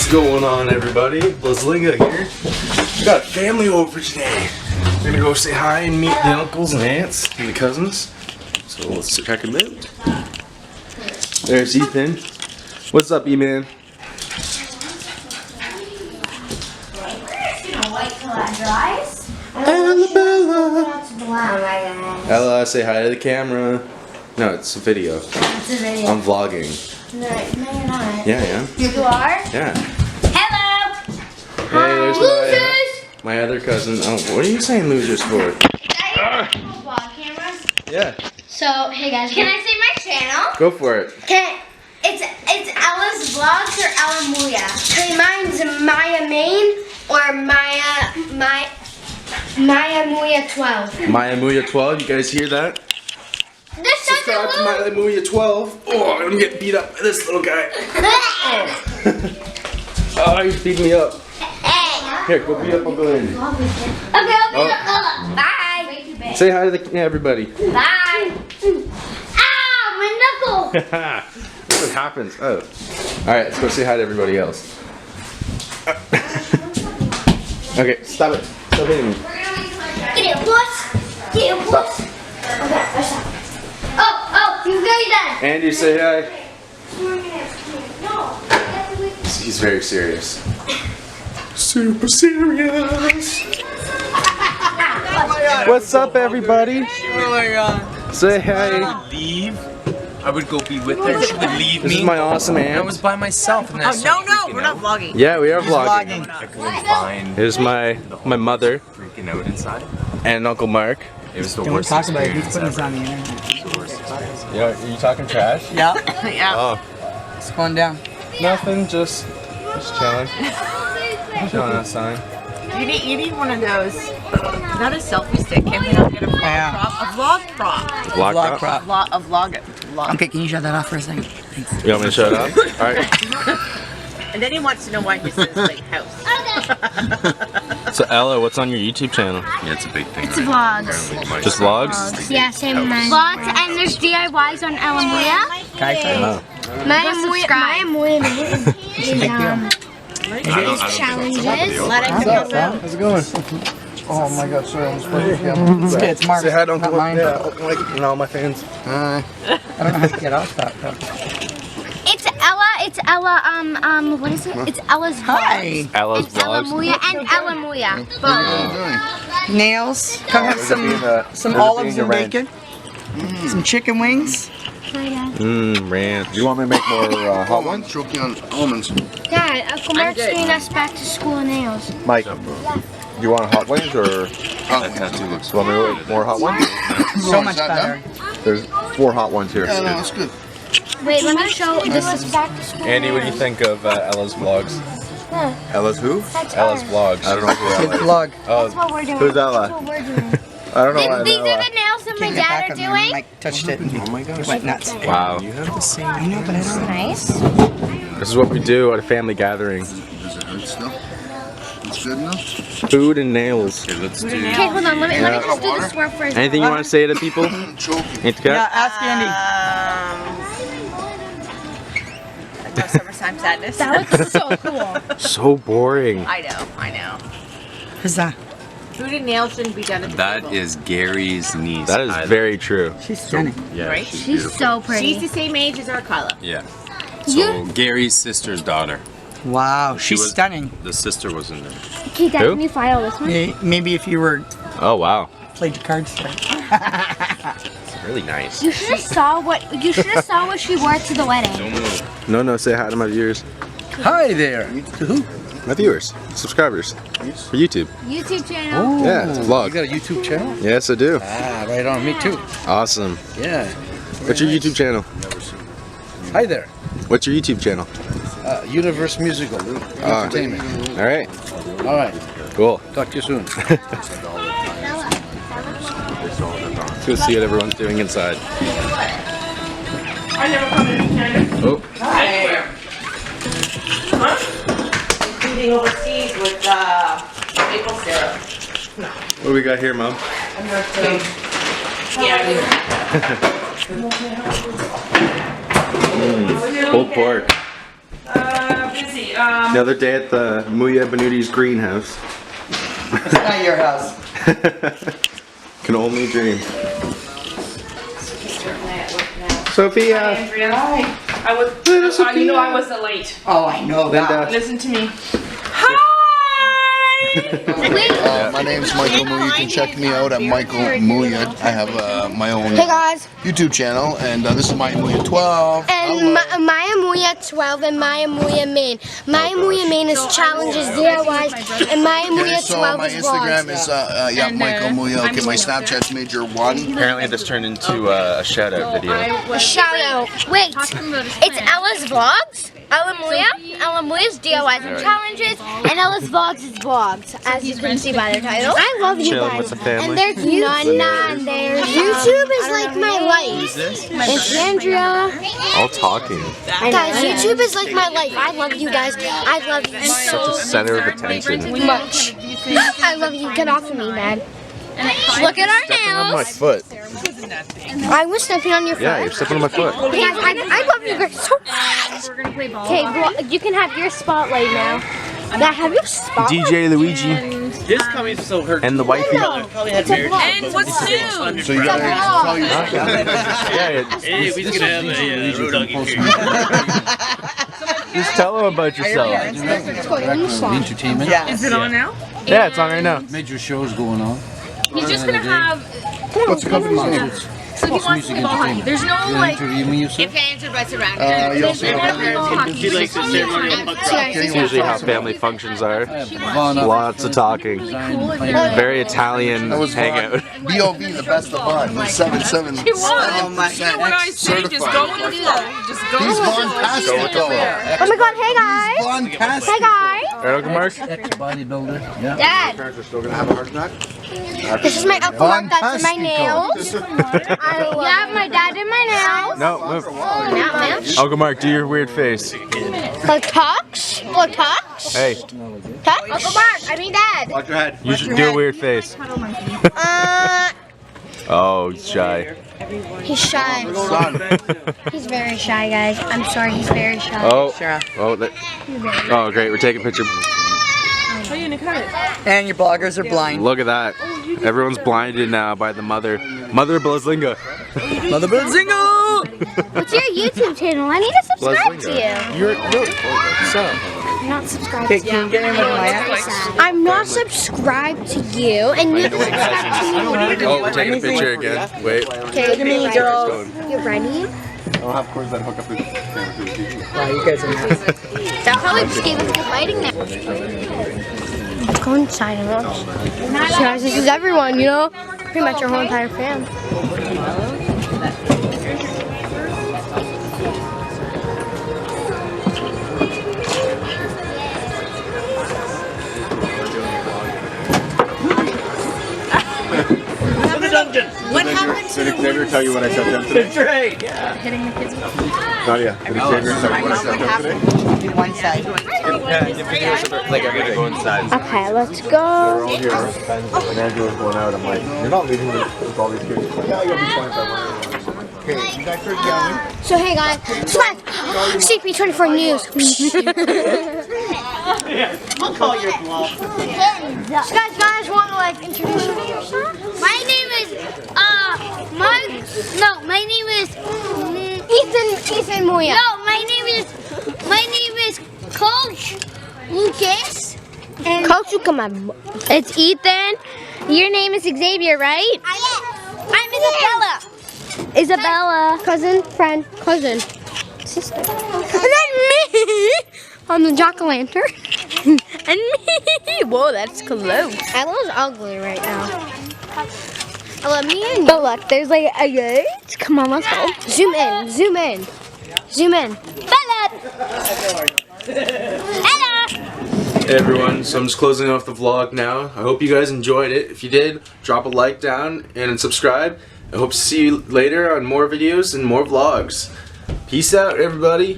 What's going on, everybody? Blizzlinga here. We got family over today. We're gonna go say hi and meet the uncles and aunts and the cousins. So let's check them out. There's Ethan. What's up, E-Man? Ella, say hi to the camera. No, it's a video. It's a video. I'm vlogging. No, you're not. Yeah, I am. You are? Yeah. Hello! Hey, there's Losers! my other cousin. Oh, what are you saying losers for? Vlog cameras? Yeah. So, hey guys. Can I say my channel? Go for it. It's Ella's Vlogs or Ella Muya. Okay, mine's Maya Main or Maya Muya 12. Maya Muya 12, you guys hear that? Subscribe to Maya Muya 12. Oh, I'm gonna get beat up by this little guy. Oh, he's beating me up. Here, go beat up Uncle Andy. Okay, I'll be up. Bye. Say hi to everybody. Bye. Ow, my knuckle. What happens? Oh. Alright, let's go say hi to everybody else. Okay, stop it. Stop hitting me. Get it, puss. Get it, puss. Okay, stop. Oh, you guys done. Andy, say hi. He's very serious. Super serious. What's up, everybody? Oh my god. Say hi. Leave. I would go be with her. She would leave me. This is my awesome aunt. I was by myself. And Oh, no, we're not vlogging. Yeah, we are vlogging. I couldn't find. Here's my mother Freaking out inside. and Uncle Mark. It was the Don't worst talk about it. He's experience putting this ever. on the internet. Yeah, are you talking trash? Yeah. Yeah. Oh, It's going down. nothing. Just chilling. Chilling outside. You need one of those. Not a selfie stick. Can we not get a vlog prop? A vlog prop. Locked Vlog up. prop. A vlog. Okay, can you shut that off for a second? Thanks. You want me to shut up? All right. And then he wants to know why he says like house. So Ella, what's on your YouTube channel? Yeah, it's a big thing. It's vlogs. Just vlogs? Yeah, same as mine. Vlogs, and there's DIYs on Ella Muya. Oh. Maya Muya is challenges. How's it going? Oh my god, sorry, I'm supposed to camera. It's good. It's Mark's, Say hi to not Uncle mine. Yeah, Uncle Mike and all my fans. Hi. I don't know how to get off that. It's Ella, what is it? It's Ella's Vlogs. Hi. Ella's And Ella vlogs. Muya and Ella Muya. Both. Nails. Come have some olives and bacon. Some chicken wings. Mmm, ranch. Do you want me to make more hot ones? Choking on almonds. Dad, Uncle Mark's getting us back to school nails. Mike, do you want hot wings or hot ones? Do you want me to make more hot ones? So much better. There's 4 hot ones here. Yeah, no, that's good. Wait, let me show. This is back to school. Andy, what do you think of Ella's vlogs? Ella's who? That's Ella's ours. vlogs. I don't know who Ella is. Vlog. That's what we're doing. Who's Ella? That's what we're doing. I don't know why These are Ella. the nails that my Getting it dad back are on there. doing. Mike touched it and Oh my gosh. went nuts. Wow. You have the same. I know, but I don't know. Nice. This is what we do at a family gathering. Does it hurt still? It's good enough? Food and nails. Okay, let's do. Okay, hold on. Let me just do the swirl first. Anything you want to say to people? Choking. Ain't Yeah, ask Andy. No summertime sadness. That looks so cool. So boring. I know. Who's that? Food and nails shouldn't be done at the That table. is Gary's niece. That is very true. She's stunning. Yeah, Right? she's She's beautiful. so pretty. She's the same age as our Kyla. Yeah. So Gary's sister's daughter. Wow, she's was- stunning. The sister was in there. Okay, Dad, Who? can you file this one? Maybe if you were Oh wow. played your cards right. It's really nice. You should have saw what she wore to the wedding. Don't move. No, say hi to my viewers. Hi there. Who? My viewers, subscribers for YouTube. YouTube channel. Yeah, it's a vlog. You got a YouTube channel? Yes, I do. Ah, right on. Me too. Awesome. Yeah. What's your YouTube channel? Hi there. What's your YouTube channel? Universe Musical Entertainment. All right. All right. Cool. Talk to you soon. Let's go see what everyone's doing inside. Oh. Eating overseas with maple syrup. What do we got here, Mom? Yeah. Pulled pork. Another day at the Muya Benuti's greenhouse. It's not your house. Can only dream. Sophia. Hi. I was. You know I wasn't late. Oh, I know that. Listen to me. My name's Michael Muya. You can check me out at Michael Muya. I have my own Hey guys. YouTube channel, and this is Maya Muya 12. And Maya Muya 12 and Maya Muya Main. Maya Muya Main is challenges, DIYs, and Maya Muya 12 So my is Instagram vlogs. is Michael Muya. Okay, my Snapchat's Major 1. Apparently this turned into a shout out video. A shout out. Wait, it's Ella's Vlogs? Ella Muya's DIYs and challenges, and Ella's Vlogs is vlogs, as you can see by their title. I love you Chilling guys. with the family. And there's none. There's YouTube is like my life. It's Andrea. All talking. Guys, YouTube is like my life. I love you guys. I love you Such a so center of attention. much. I love you. Get off of me, man. Look at our On my nails. foot. I was stepping on your foot. Yeah, you're stepping on my foot. Guys, I love you guys so much. Okay, you can have your spotlight now. Now have your spotlight. DJ Luigi This coming so hurt. and the wifey. It's a vlog. And what's new? So you gotta tell your Yeah, Hey, we can have a road doggy here. just tell them about yourself. Entertainment. Yeah. Is it on now? Yeah, it's on right now. Major shows going on. He's just gonna have. What's the company's name? So he wants to play ball hockey. There's no like. Interview me, you said? You also have She likes the ceremonial puck drop. It's usually how family functions are. Vaughn up. Lots of talking. Very Italian That was hangout. BOV, the best of Vaughn. 7-7. Oh my You know what I say? Just go with the flow. Just go He's with the Vaughn flow. past it though. Oh my god, hey guys. Vaughn past Hey guys. Right, Uncle Mark? Ex-bodybuilder. Yeah. Dad, Parents are still gonna have a heart attack? this is my Uncle Mark. That's my nails. Yeah, my dad did my nails. No, move. Yeah, man. Uncle Mark, do your weird face. Talks? Hey, Talks? Uncle Mark, I mean Dad. Watch your head. you should do a weird face. Oh, he's shy. He's shy. He's very shy, guys. I'm sorry, he's very shy. Oh, oh, great. We're taking a picture. And your bloggers are blind. Look at that. Everyone's blinded now by the mother Blazlinga. Mother Zingo! What's your YouTube channel? I need to subscribe to you. You're so. I'm not subscribed Okay, to can you. you get in with my ex? I'm not subscribed to you, and you subscribe to me. Oh, we're taking a picture again. Wait. Okay, Look at me, girls. you're ready? I don't have cords that hook up the camera to the TV. Wow, you guys are nice. That probably just gave us good lighting now. Let's go inside and watch. So guys, this is everyone, you know? Pretty much our whole entire fam. What happened Did Xavier tell you what I said to him today? Right, yeah. hitting the kids? Nadia, did Xavier tell you what I said to him today? Do one side. Like I'm gonna go inside. Okay, let's We're go. all here, and Andrew was going out. I'm like, you're not leaving with all these kids. He's like, yeah, you'll be fine if I want to. Okay, you guys are yelling. So hey guys, subscribe. CP24 News. I'll call your bluff. So guys want to like introduce yourself? My name is my name is Ethan Moya. No, my name is Coach Lucas. And Coach, you come on. It's Ethan. Your name is Xavier, right? I'm Isabella. Isabella. Cousin, friend, cousin, sister. And then me. I'm the jack-o'-lantern. And me. Whoa, that's close. Ella's ugly right now. Ella, me and but look, there's like a gate. Come on, let's go. Zoom in, zoom in, zoom in. Bella. Ella. Hey everyone, so I'm just closing off the vlog now. I hope you guys enjoyed it. If you did, drop a like down and subscribe. I hope to see you later on more videos and more vlogs. Peace out, everybody.